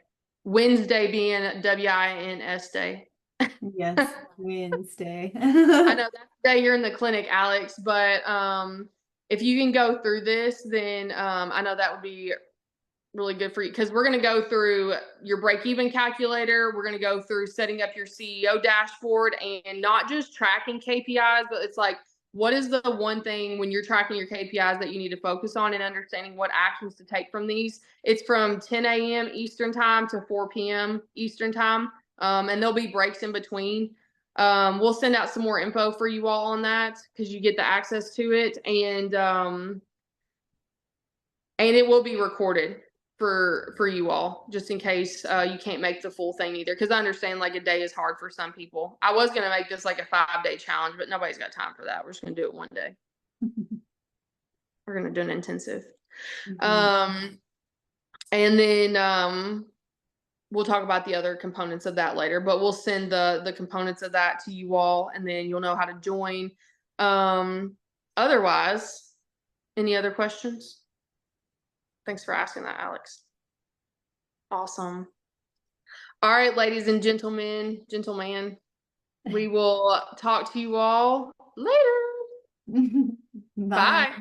Wednesday being WINS day. Yes, Wednesday. I know that's the day you're in the clinic, Alex, but if you can go through this, then I know that would be really good for you, because we're going to go through your break-even calculator. We're going to go through setting up your CEO dashboard and not just tracking KPIs, but it's like, what is the one thing when you're tracking your KPIs that you need to focus on and understanding what actions to take from these. It's from 10 a.m. Eastern time to 4 p.m. Eastern time. And there'll be breaks in between. We'll send out some more info for you all on that because you get the access to it, and it will be recorded for you all, just in case you can't make the full thing either, because I understand like a day is hard for some people. I was going to make this like a 5-day challenge, but nobody's got time for that. We're just going to do it one day. We're going to do an intensive. And then we'll talk about the other components of that later, but we'll send the components of that to you all, and then you'll know how to join. Otherwise, any other questions? Thanks for asking that, Alex. Awesome. All right, ladies and gentlemen, we will talk to you all later. Bye. Bye.